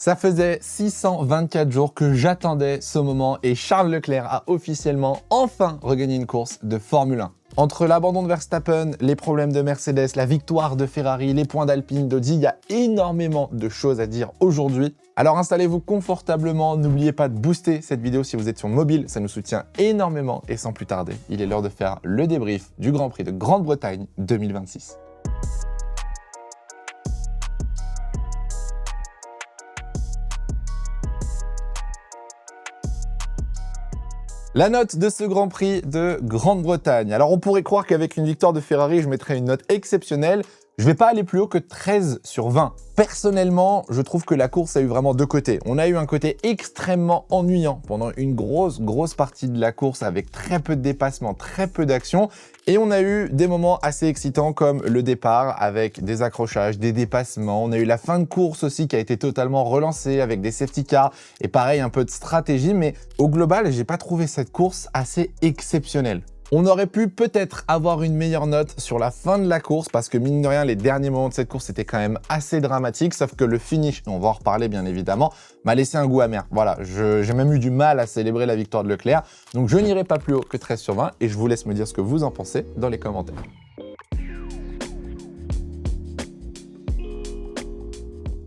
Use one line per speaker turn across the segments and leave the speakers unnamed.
Ça faisait 624 jours que j'attendais ce moment et Charles Leclerc a officiellement enfin regagné une course de Formule 1. Entre l'abandon de Verstappen, les problèmes de Mercedes, la victoire de Ferrari, les points d'Alpine, d'Audi, il y a énormément de choses à dire aujourd'hui. Alors installez-vous confortablement, n'oubliez pas de booster cette vidéo si vous êtes sur mobile, ça nous soutient énormément et sans plus tarder, il est l'heure de faire le débrief du Grand Prix de Grande-Bretagne 2026. La note de ce Grand Prix de Grande-Bretagne. Alors on pourrait croire qu'avec une victoire de Ferrari, je mettrais une note exceptionnelle. Je vais pas aller plus haut que 13 sur 20. Personnellement, je trouve que la course a eu vraiment deux côtés. On a eu un côté extrêmement ennuyant pendant une grosse partie de la course avec très peu de dépassements, très peu d'action. Et on a eu des moments assez excitants comme le départ avec des accrochages, des dépassements. On a eu la fin de course aussi qui a été totalement relancée avec des safety cars et pareil, un peu de stratégie. Mais au global, j'ai pas trouvé cette course assez exceptionnelle. On aurait pu peut-être avoir une meilleure note sur la fin de la course parce que mine de rien, les derniers moments de cette course étaient quand même assez dramatiques, sauf que le finish, on va en reparler bien évidemment, m'a laissé un goût amer. Voilà, j'ai même eu du mal à célébrer la victoire de Leclerc, donc je n'irai pas plus haut que 13 sur 20 et je vous laisse me dire ce que vous en pensez dans les commentaires.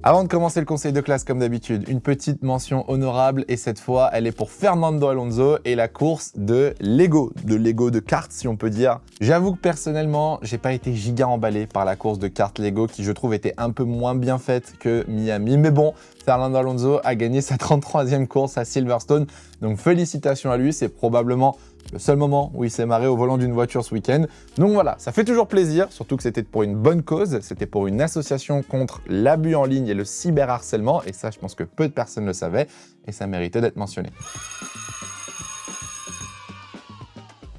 Avant de commencer le conseil de classe comme d'habitude, une petite mention honorable et cette fois elle est pour Fernando Alonso et la course de Lego de kart si on peut dire. J'avoue que personnellement j'ai pas été giga emballé par la course de kart Lego qui je trouve était un peu moins bien faite que Miami, mais bon, Fernando Alonso a gagné sa 33e course à Silverstone, donc félicitations à lui, c'est probablement le seul moment où il s'est marré au volant d'une voiture ce week-end. Donc voilà, ça fait toujours plaisir, surtout que c'était pour une bonne cause, c'était pour une association contre l'abus en ligne et le cyberharcèlement, et ça je pense que peu de personnes le savaient, et ça méritait d'être mentionné.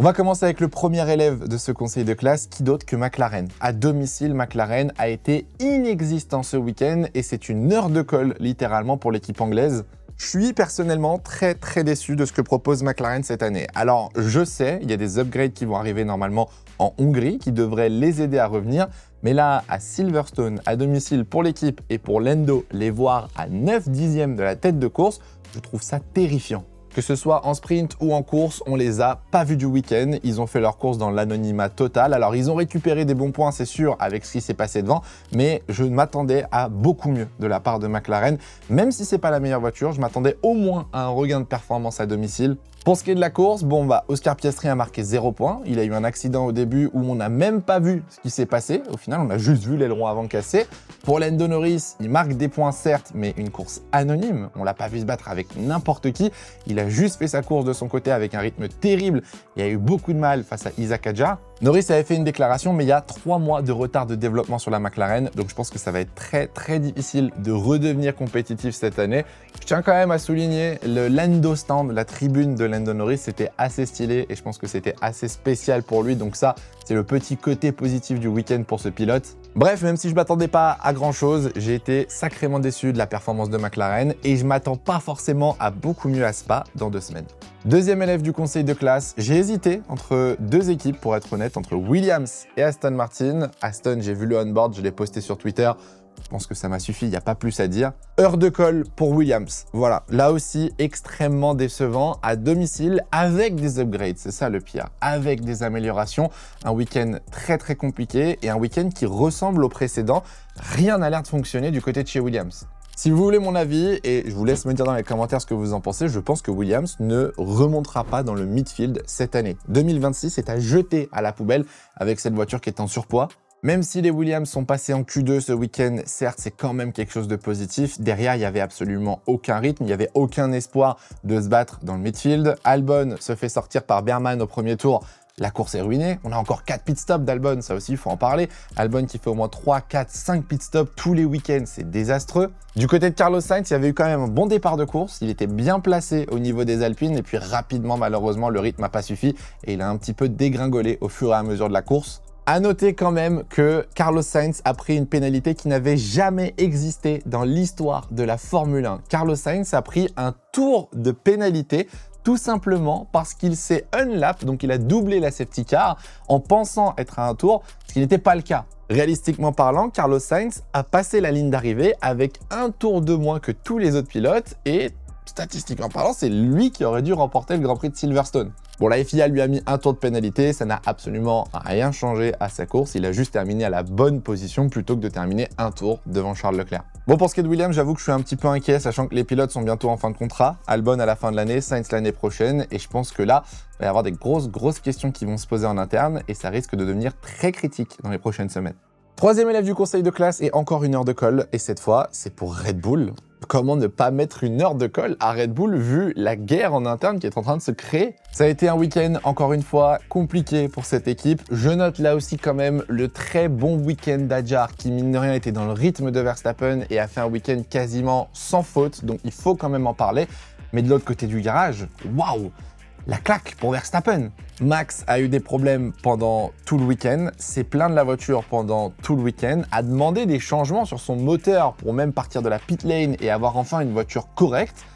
On va commencer avec le premier élève de ce conseil de classe, qui d'autre que McLaren. À domicile, McLaren a été inexistant ce week-end et c'est une heure de colle littéralement pour l'équipe anglaise. Je suis personnellement très déçu de ce que propose McLaren cette année. Alors je sais, il y a des upgrades qui vont arriver normalement en Hongrie qui devraient les aider à revenir. Mais là, à Silverstone, à domicile pour l'équipe et pour Lando, les voir à 9 dixièmes de la tête de course, je trouve ça terrifiant. Que ce soit en sprint ou en course, on les a pas vus du week-end. Ils ont fait leur course dans l'anonymat total. Alors, ils ont récupéré des bons points, c'est sûr, avec ce qui s'est passé devant. Mais je m'attendais à beaucoup mieux de la part de McLaren. Même si c'est pas la meilleure voiture, je m'attendais au moins à un regain de performance à domicile. Pour ce qui est de la course, Oscar Piastri a marqué 0 points. Il a eu un accident au début où on n'a même pas vu ce qui s'est passé. Au final, on a juste vu l'aileron avant cassé. Pour Lando Norris, il marque des points certes, mais une course anonyme. On l'a pas vu se battre avec n'importe qui. Il a juste fait sa course de son côté avec un rythme terrible. Il a eu beaucoup de mal face à Isaac Hadjar. Norris avait fait une déclaration, mais il y a 3 mois de retard de développement sur la McLaren, donc je pense que ça va être très difficile de redevenir compétitif cette année. Je tiens quand même à souligner le Lando Stand, la tribune de Lando Norris, c'était assez stylé et je pense que c'était assez spécial pour lui, donc ça, c'est le petit côté positif du week-end pour ce pilote. Bref, même si je m'attendais pas à grand chose, j'ai été sacrément déçu de la performance de McLaren et je m'attends pas forcément à beaucoup mieux à Spa dans 2 semaines. Deuxième élève du conseil de classe, j'ai hésité entre 2 équipes pour être honnête, entre Williams et Aston Martin. Aston, j'ai vu le on-board, je l'ai posté sur Twitter. Je pense que ça m'a suffi, il n'y a pas plus à dire. Heure de colle pour Williams. Voilà, là aussi extrêmement décevant à domicile avec des upgrades, c'est ça le pire, avec des améliorations. Un week-end très compliqué et un week-end qui ressemble au précédent. Rien n'a l'air de fonctionner du côté de chez Williams. Si vous voulez mon avis, et je vous laisse me dire dans les commentaires ce que vous en pensez, je pense que Williams ne remontera pas dans le midfield cette année. 2026 est à jeter à la poubelle avec cette voiture qui est en surpoids. Même si les Williams sont passés en Q2 ce week-end, certes, c'est quand même quelque chose de positif. Derrière, il n'y avait absolument aucun rythme, il n'y avait aucun espoir de se battre dans le midfield. Albon se fait sortir par Berman au premier tour. La course est ruinée. On a encore 4 pit stops d'Albon, ça aussi, il faut en parler. Albon qui fait au moins 3, 4, 5 pit stops tous les week-ends, c'est désastreux. Du côté de Carlos Sainz, il y avait eu quand même un bon départ de course. Il était bien placé au niveau des Alpines et puis rapidement, malheureusement, le rythme n'a pas suffi et il a un petit peu dégringolé au fur et à mesure de la course. À noter quand même que Carlos Sainz a pris une pénalité qui n'avait jamais existé dans l'histoire de la Formule 1. Carlos Sainz a pris un tour de pénalité tout simplement parce qu'il s'est unlap, donc il a doublé la safety car en pensant être à un tour, ce qui n'était pas le cas. Réalistiquement parlant, Carlos Sainz a passé la ligne d'arrivée avec un tour de moins que tous les autres pilotes et statistiquement parlant, c'est lui qui aurait dû remporter le Grand Prix de Silverstone. Bon, la FIA lui a mis un tour de pénalité, ça n'a absolument rien changé à sa course, il a juste terminé à la bonne position plutôt que de terminer un tour devant Charles Leclerc. Bon, pour ce qui est de Williams, j'avoue que je suis un petit peu inquiet, sachant que les pilotes sont bientôt en fin de contrat, Albon à la fin de l'année, Sainz l'année prochaine, et je pense que là, il va y avoir des grosses questions qui vont se poser en interne, et ça risque de devenir très critique dans les prochaines semaines. Troisième élève du conseil de classe et encore une heure de colle, et cette fois, c'est pour Red Bull. Comment ne pas mettre une heure de colle à Red Bull vu la guerre en interne qui est en train de se créer? Ça a été un week-end, encore une fois, compliqué pour cette équipe. Je note là aussi quand même le très bon week-end d'Adjar qui, mine de rien, était dans le rythme de Verstappen et a fait un week-end quasiment sans faute, donc il faut quand même en parler. Mais de l'autre côté du garage, waouh! La claque pour Verstappen. Max a eu des problèmes pendant tout le week-end, s'est plaint de la voiture pendant tout le week-end, a demandé des changements sur son moteur pour même partir de la pit lane et avoir enfin une voiture correcte.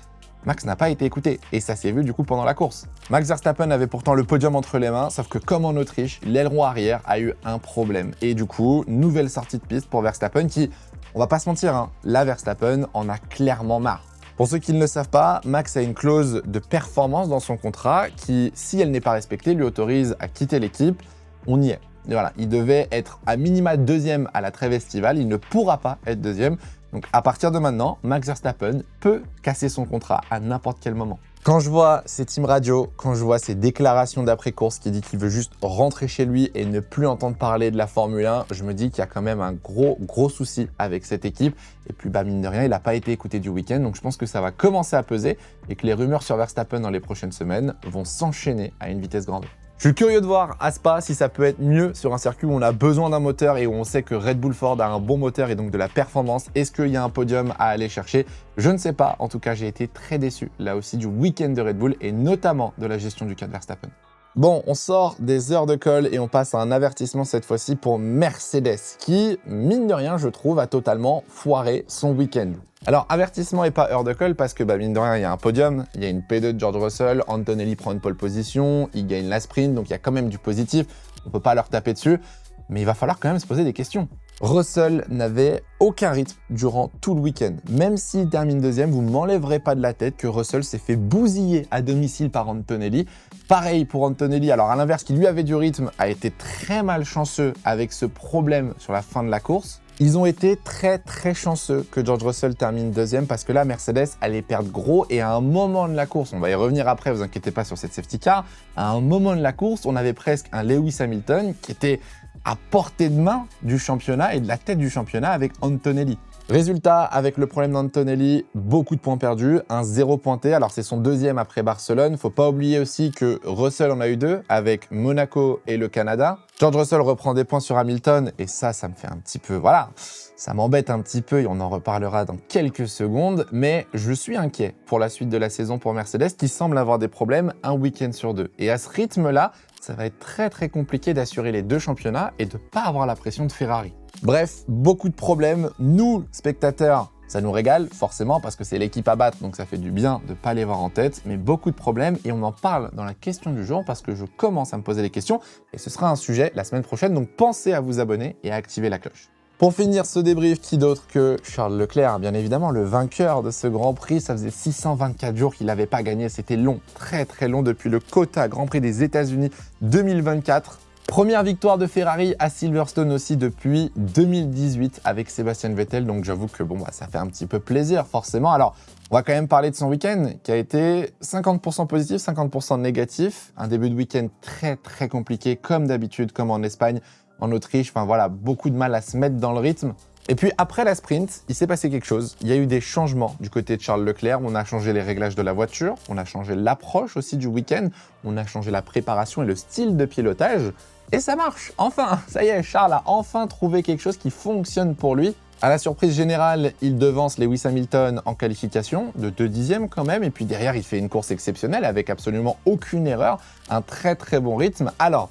Max n'a pas été écouté et ça s'est vu du coup pendant la course. Max Verstappen avait pourtant le podium entre les mains, sauf que comme en Autriche, l'aileron arrière a eu un problème. Et du coup, nouvelle sortie de piste pour Verstappen qui, on va pas se mentir, hein, la Verstappen en a clairement marre. Pour ceux qui ne le savent pas, Max a une clause de performance dans son contrat qui, si elle n'est pas respectée, lui autorise à quitter l'équipe. On y est. Et voilà, il devait être à minima deuxième à la trêve estivale, il ne pourra pas être deuxième. Donc à partir de maintenant, Max Verstappen peut casser son contrat à n'importe quel moment. Quand je vois ses team radio, quand je vois ses déclarations d'après-course qui dit qu'il veut juste rentrer chez lui et ne plus entendre parler de la Formule 1, je me dis qu'il y a quand même un gros souci avec cette équipe. Et puis, mine de rien, il n'a pas été écouté du week-end, donc je pense que ça va commencer à peser et que les rumeurs sur Verstappen dans les prochaines semaines vont s'enchaîner à une vitesse grand V. Je suis curieux de voir à Spa si ça peut être mieux sur un circuit où on a besoin d'un moteur et où on sait que Red Bull Ford a un bon moteur et donc de la performance. Est-ce qu'il y a un podium à aller chercher? Je ne sais pas. En tout cas, j'ai été très déçu là aussi du week-end de Red Bull et notamment de la gestion du cas de Verstappen. Bon, on sort des heures de colle et on passe à un avertissement cette fois-ci pour Mercedes qui, mine de rien, je trouve, a totalement foiré son week-end. Alors, avertissement et pas heure de colle parce que, mine de rien, il y a un podium, il y a une P2 de George Russell, Antonelli prend une pole position, il gagne la sprint, donc il y a quand même du positif, on peut pas leur taper dessus, mais il va falloir quand même se poser des questions. Russell n'avait aucun rythme durant tout le week-end. Même s'il termine deuxième, vous ne m'enlèverez pas de la tête que Russell s'est fait bousiller à domicile par Antonelli. Pareil pour Antonelli, alors à l'inverse, qui lui avait du rythme, a été très malchanceux avec ce problème sur la fin de la course. Ils ont été très chanceux que George Russell termine deuxième parce que là, Mercedes allait perdre gros et à un moment de la course, on va y revenir après, vous inquiétez pas sur cette safety car, à un moment de la course, on avait presque un Lewis Hamilton qui était à portée de main du championnat et de la tête du championnat avec Antonelli. Résultat, avec le problème d'Antonelli, beaucoup de points perdus, un 0 pointé. Alors c'est son deuxième après Barcelone. Faut pas oublier aussi que Russell en a eu 2 avec Monaco et le Canada. George Russell reprend des points sur Hamilton et ça me fait un petit peu, voilà, ça m'embête un petit peu et on en reparlera dans quelques secondes. Mais je suis inquiet pour la suite de la saison pour Mercedes qui semble avoir des problèmes un week-end sur 2. Et à ce rythme-là, ça va être très compliqué d'assurer les 2 championnats et de pas avoir la pression de Ferrari. Bref, beaucoup de problèmes. Nous, spectateurs, ça nous régale, forcément, parce que c'est l'équipe à battre, donc ça fait du bien de ne pas les voir en tête, mais beaucoup de problèmes, et on en parle dans la question du jour, parce que je commence à me poser des questions, et ce sera un sujet la semaine prochaine, donc pensez à vous abonner et à activer la cloche. Pour finir ce débrief, qui d'autre que Charles Leclerc, bien évidemment, le vainqueur de ce Grand Prix. Ça faisait 624 jours qu'il n'avait pas gagné, c'était long, très long, depuis le quota Grand Prix des États-Unis 2024. Première victoire de Ferrari à Silverstone aussi depuis 2018 avec Sebastian Vettel, donc j'avoue que ça fait un petit peu plaisir forcément. Alors, on va quand même parler de son week-end qui a été 50% positif, 50% négatif. Un début de week-end très compliqué comme d'habitude, comme en Espagne, en Autriche, beaucoup de mal à se mettre dans le rythme. Et puis après la sprint, il s'est passé quelque chose. Il y a eu des changements du côté de Charles Leclerc. On a changé les réglages de la voiture, on a changé l'approche aussi du week-end, on a changé la préparation et le style de pilotage. Et ça marche, enfin, ça y est, Charles a enfin trouvé quelque chose qui fonctionne pour lui. À la surprise générale, il devance Lewis Hamilton en qualification, de 2 dixièmes quand même, et puis derrière, il fait une course exceptionnelle avec absolument aucune erreur, un très bon rythme. Alors,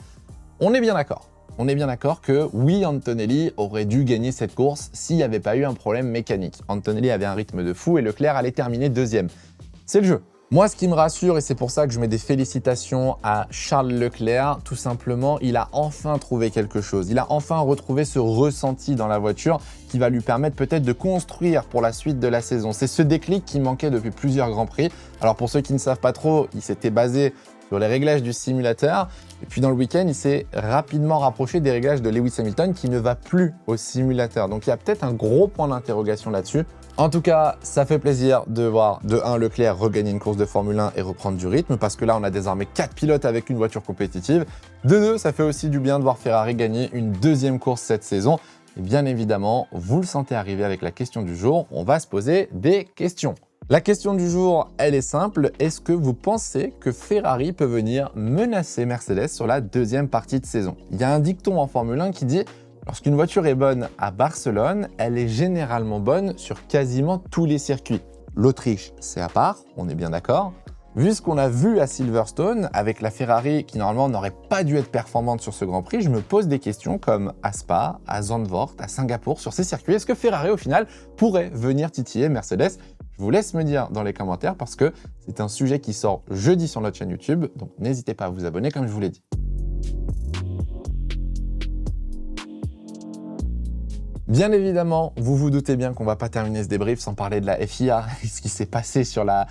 on est bien d'accord. On est bien d'accord que oui, Antonelli aurait dû gagner cette course s'il n'y avait pas eu un problème mécanique. Antonelli avait un rythme de fou et Leclerc allait terminer deuxième. C'est le jeu. Moi, ce qui me rassure, et c'est pour ça que je mets des félicitations à Charles Leclerc, tout simplement, il a enfin trouvé quelque chose. Il a enfin retrouvé ce ressenti dans la voiture qui va lui permettre peut-être de construire pour la suite de la saison. C'est ce déclic qui manquait depuis plusieurs Grands Prix. Alors pour ceux qui ne savent pas trop, il s'était basé sur les réglages du simulateur. Et puis dans le week-end, il s'est rapidement rapproché des réglages de Lewis Hamilton qui ne va plus au simulateur. Donc il y a peut-être un gros point d'interrogation là-dessus. En tout cas, ça fait plaisir de voir de 1 Leclerc regagner une course de Formule 1 et reprendre du rythme parce que là, on a désormais 4 pilotes avec une voiture compétitive. De 2, ça fait aussi du bien de voir Ferrari gagner une deuxième course cette saison. Et bien évidemment, vous le sentez arriver avec la question du jour, on va se poser des questions. La question du jour, elle est simple. Est-ce que vous pensez que Ferrari peut venir menacer Mercedes sur la deuxième partie de saison? Il y a un dicton en Formule 1 qui dit « Lorsqu'une voiture est bonne à Barcelone, elle est généralement bonne sur quasiment tous les circuits. » L'Autriche, c'est à part, on est bien d'accord. Vu ce qu'on a vu à Silverstone, avec la Ferrari qui normalement n'aurait pas dû être performante sur ce Grand Prix, je me pose des questions comme à Spa, à Zandvoort, à Singapour, sur ces circuits. Est-ce que Ferrari, au final, pourrait venir titiller Mercedes? Je vous laisse me dire dans les commentaires parce que c'est un sujet qui sort jeudi sur notre chaîne YouTube, donc n'hésitez pas à vous abonner comme je vous l'ai dit. Bien évidemment, vous vous doutez bien qu'on va pas terminer ce débrief sans parler de la FIA et ce qui s'est passé sur la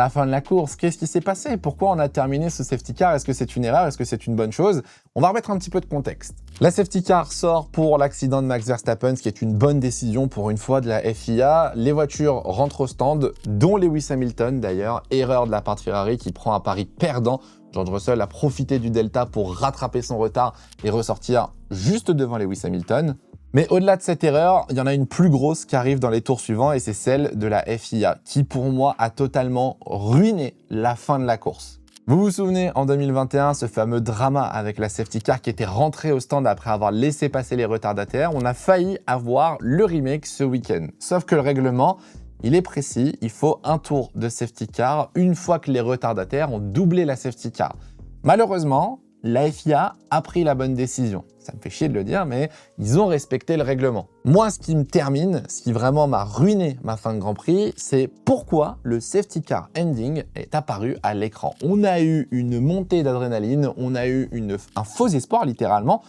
fin de la course. Qu'est-ce qui s'est passé? Pourquoi on a terminé ce safety car? Est-ce que c'est une erreur? Est-ce que c'est une bonne chose? On va remettre un petit peu de contexte. La safety car sort pour l'accident de Max Verstappen, ce qui est une bonne décision pour une fois de la FIA. Les voitures rentrent au stand, dont Lewis Hamilton d'ailleurs. Erreur de la part de Ferrari qui prend un pari perdant. George Russell a profité du delta pour rattraper son retard et ressortir juste devant Lewis Hamilton. Mais au-delà de cette erreur, il y en a une plus grosse qui arrive dans les tours suivants et c'est celle de la FIA qui, pour moi, a totalement ruiné la fin de la course. Vous vous souvenez, en 2021, ce fameux drama avec la safety car qui était rentrée au stand après avoir laissé passer les retardataires, on a failli avoir le remake ce week-end. Sauf que le règlement, il est précis, il faut un tour de safety car une fois que les retardataires ont doublé la safety car. Malheureusement, la FIA a pris la bonne décision. Ça me fait chier de le dire, mais ils ont respecté le règlement. Moi, ce qui me termine, ce qui vraiment m'a ruiné ma fin de Grand Prix, c'est pourquoi le safety car ending est apparu à l'écran. On a eu une montée d'adrénaline, on a eu un faux espoir littéralement,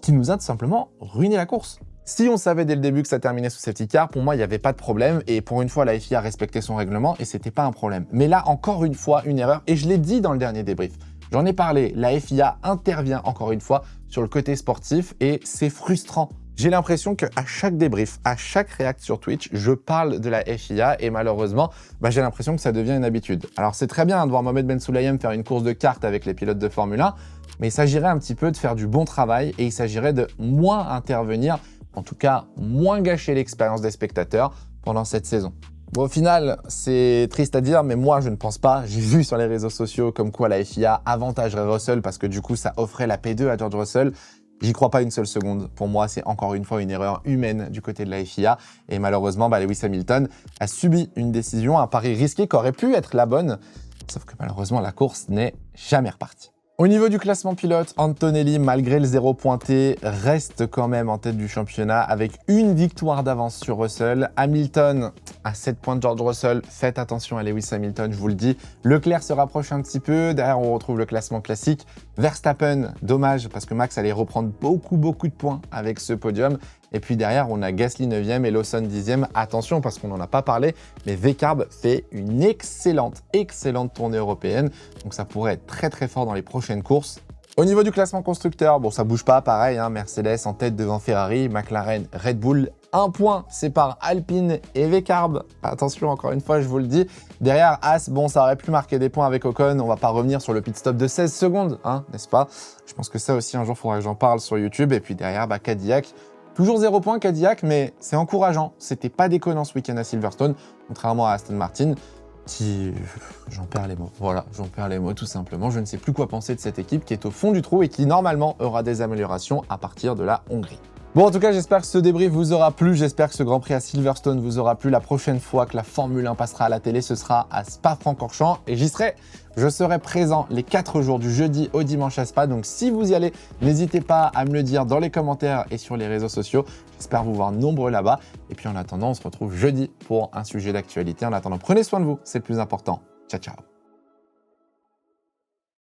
qui nous a tout simplement ruiné la course. Si on savait dès le début que ça terminait sous safety car, pour moi, il n'y avait pas de problème. Et pour une fois, la FIA a respecté son règlement et c'était pas un problème. Mais là, encore une fois, une erreur. Et je l'ai dit dans le dernier débrief. J'en ai parlé, la FIA intervient encore une fois sur le côté sportif et c'est frustrant. J'ai l'impression qu'à chaque débrief, à chaque react sur Twitch, je parle de la FIA et malheureusement, j'ai l'impression que ça devient une habitude. Alors c'est très bien de voir Mohamed Ben Sulayem faire une course de kart avec les pilotes de Formule 1, mais il s'agirait un petit peu de faire du bon travail et il s'agirait de moins intervenir, en tout cas moins gâcher l'expérience des spectateurs pendant cette saison. Bon, au final, c'est triste à dire, mais moi, je ne pense pas. J'ai vu sur les réseaux sociaux comme quoi la FIA avantagerait Russell parce que du coup, ça offrait la P2 à George Russell. J'y crois pas une seule seconde. Pour moi, c'est encore une fois une erreur humaine du côté de la FIA. Et malheureusement, Lewis Hamilton a subi une décision, un pari risqué qui aurait pu être la bonne. Sauf que malheureusement, la course n'est jamais repartie. Au niveau du classement pilote, Antonelli, malgré le 0 pointé, reste quand même en tête du championnat avec une victoire d'avance sur Russell. Hamilton à 7 points de George Russell. Faites attention à Lewis Hamilton, je vous le dis. Leclerc se rapproche un petit peu. Derrière, on retrouve le classement classique. Verstappen, dommage parce que Max allait reprendre beaucoup de points avec ce podium. Et puis derrière, on a Gasly 9e et Lawson 10e. Attention parce qu'on n'en a pas parlé, mais Wecarb fait une excellente tournée européenne. Donc ça pourrait être très fort dans les prochaines courses. Au niveau du classement constructeur, bon ça bouge pas, pareil, hein, Mercedes en tête devant Ferrari, McLaren, Red Bull. 1 point sépare Alpine et Wecarb. Attention, encore une fois, je vous le dis. Derrière, As, bon, ça aurait pu marquer des points avec Ocon. On va pas revenir sur le pit stop de 16 secondes, hein, n'est-ce pas? Je pense que ça aussi, un jour, il faudra que j'en parle sur YouTube. Et puis derrière, Cadillac. Toujours 0 point Cadillac, mais c'est encourageant. C'était pas déconnant ce week-end à Silverstone, contrairement à Aston Martin, qui... J'en perds les mots. Voilà, j'en perds les mots tout simplement. Je ne sais plus quoi penser de cette équipe qui est au fond du trou et qui, normalement, aura des améliorations à partir de la Hongrie. Bon, en tout cas, j'espère que ce débrief vous aura plu. J'espère que ce Grand Prix à Silverstone vous aura plu. La prochaine fois que la Formule 1 passera à la télé, ce sera à Spa-Francorchamps et j'y serai. Je serai présent les 4 jours du jeudi au dimanche à Spa. Donc, si vous y allez, n'hésitez pas à me le dire dans les commentaires et sur les réseaux sociaux. J'espère vous voir nombreux là-bas. Et puis, en attendant, on se retrouve jeudi pour un sujet d'actualité. En attendant, prenez soin de vous, c'est le plus important. Ciao, ciao.